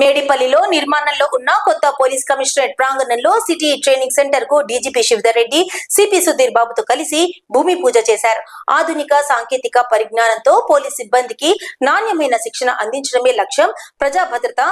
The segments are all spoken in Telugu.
మేడిపల్లిలో నిర్మాణంలో ఉన్న కొత్త పోలీస్ కమిషనరేట్ ప్రాంగణంలో సిటీ ట్రైనింగ్ సెంటర్ కు డీజీపీ శివధర్ రెడ్డి, సిపి సుధీర్ బాబుతో కలిసి భూమి పూజ చేశారు. ఆధునిక సాంకేతిక పరిజ్ఞానంతో పోలీస్ సిబ్బందికి నాణ్యమైన శిక్షణ అందించడమే లక్ష్యం. ప్రజా భద్రత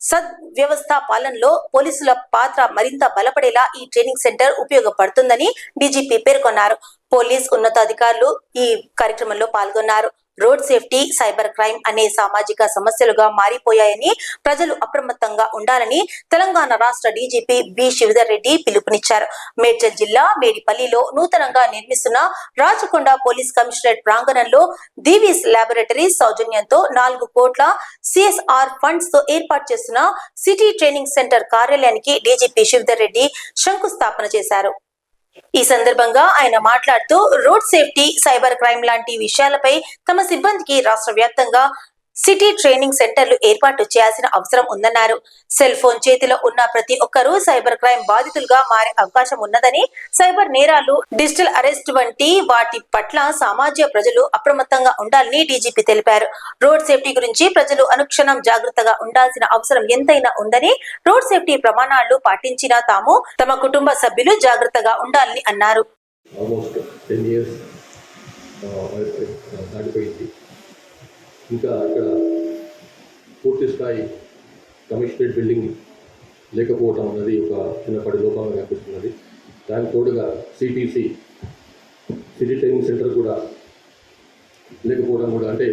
సద్వ్యవస్థ పాలనలో పోలీసుల పాత్ర మరింత బలపడేలా ఈ ట్రైనింగ్ సెంటర్ ఉపయోగపడుతుందని డీజీపీ పేర్కొన్నారు. పోలీస్ ఉన్నతాధికారులు ఈ కార్యక్రమంలో పాల్గొన్నారు. రోడ్ సేఫ్టీ, సైబర్ క్రైమ్ అనే సామాజిక సమస్యలుగా మారిపోయాయని, ప్రజలు అప్రమత్తంగా ఉండాలని తెలంగాణ రాష్ట్ర డీజీపీ బి శివధర్ రెడ్డి పిలుపునిచ్చారు. మేడ్చల్ జిల్లా మేడిపల్లిలో నూతనంగా నిర్మిస్తున్న రాచకొండ పోలీస్ కమిషనరేట్ ప్రాంగణంలో దివీస్ ల్యాబొరేటరీస్ సౌజన్యంతో 4 కోట్ల సిఎస్ఆర్ ఫండ్స్ తో ఏర్పాటు చేస్తున్న సిటీ ట్రైనింగ్ సెంటర్ కార్యాలయానికి డీజీపీ శివధర్ రెడ్డి శంకుస్థాపన చేశారు. ఈ సందర్భంగా ఆయన మాట్లాడుతూ రోడ్ సేఫ్టీ, సైబర్ క్రైమ్ లాంటి విషయాలపై తమ సిబ్బందికి రాష్ట్ర వ్యాప్తంగా సిటీ ట్రైనింగ్ సెంటర్లు ఏర్పాటు చేయాల్సిన అవసరం ఉందన్నారు. సెల్ ఫోన్ చేతిలో ఉన్న ప్రతి ఒక్కరూ సైబర్ క్రైమ్ బాధితులుగా మారే అవకాశం ఉన్నదని, సైబర్ నేరాలు, డిజిటల్ అరెస్ట్ వంటి వాటి పట్ల సామాన్య ప్రజలు అప్రమత్తంగా ఉండాలని డీజీపీ తెలిపారు. రోడ్ సేఫ్టీ గురించి ప్రజలు అనుక్షణం జాగ్రత్తగా ఉండాల్సిన అవసరం ఎంతైనా ఉందని, రోడ్ సేఫ్టీ ప్రమాణాలు పాటించిన తాము, తమ కుటుంబ సభ్యులు జాగ్రత్తగా ఉండాలని అన్నారు. ఇంకా ఇక్కడ పూర్తి స్థాయి కమిషనరేట్ బిల్డింగ్ లేకపోవటం అన్నది ఒక చిన్నపాటి లోపంగా కనిపిస్తున్నది. దానికి తోడుగా సిటీ ట్రైనింగ్ సెంటర్ కూడా లేకపోవడం కూడా, అంటే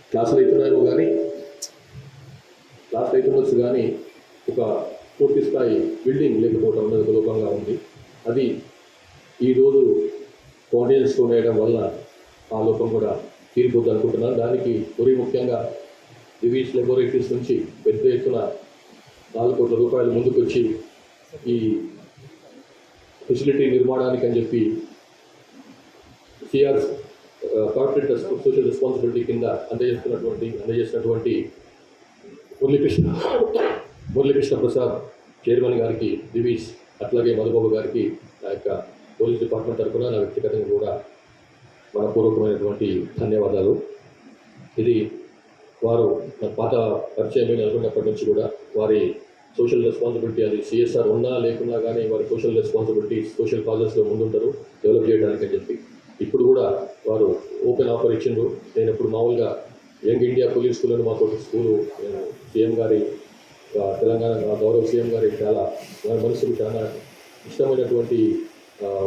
క్లాసులు అవుతున్నాయేమో కానీ ఒక పూర్తి స్థాయి బిల్డింగ్ లేకపోవటం అన్నది ఒక లోపంగా ఉంది. అది ఈరోజు కోఆర్డినేషన్స్ వేయడం వల్ల ఆ లోపం కూడా తీరిపోద్ది అనుకుంటున్నాను. దానికి మరీ ముఖ్యంగా దివీస్ ల్యాబొరేటరీస్ నుంచి పెద్ద ఎత్తున 4 కోట్ల రూపాయలు ముందుకొచ్చి ఈ ఫెసిలిటీ నిర్మాణానికి అని చెప్పి సిఆర్ కార్పొరేట్ సోషల్ రెస్పాన్సిబిలిటీ కింద అందజేసినటువంటి మురళీకృష్ణ ప్రసాద్ చైర్మన్ గారికి, దివీస్, అట్లాగే మధుబాబు గారికి నా యొక్క పోలీస్ డిపార్ట్మెంట్ తరఫున నా వ్యక్తిగతంగా కూడా మనపూర్వకమైనటువంటి ధన్యవాదాలు. ఇది వారు పాత పరిచయమైన అనుకున్నప్పటి నుంచి కూడా వారి సోషల్ రెస్పాన్సిబిలిటీ, అది సిఎస్ఆర్ ఉన్నా లేకున్నా కానీ వారి సోషల్ రెస్పాన్సిబిలిటీ, సోషల్ కాజెస్లో ముందుంటారు డెవలప్ చేయడానికి అని చెప్పి. ఇప్పుడు కూడా వారు ఓపెన్ ఆఫర్ ఇచ్చిండ్రు. నేను ఇప్పుడు మామూలుగా యంగ్ ఇండియా పోలీస్ స్కూల్ అని మాకు స్కూలు సీఎం గారి, తెలంగాణ గౌరవ సీఎం గారి చాలా మనసుకు చాలా ఇష్టమైనటువంటి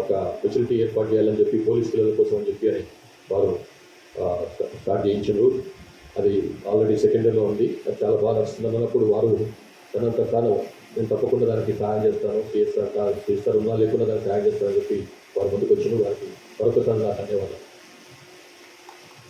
ఒక ఫెసిలిటీ ఏర్పాటు చేయాలని చెప్పి పోలీస్ పిల్లల కోసం అని చెప్పి అని వారు స్టార్ట్ చేయించారు. అది ఆల్రెడీ సెకండ్ ఇయర్లో ఉంది. అది చాలా బాగా నడుస్తుంది అన్నప్పుడు వారు తనంత తాను నేను తప్పకుండా దానికి సహాయం చేస్తాను, చేస్తారు ఉన్నా లేకుండా దానికి సహాయం చేస్తానని చెప్పి వారు ముందుకు వచ్చిన వారికి మరొకసారి నా ధన్యవాదాలు.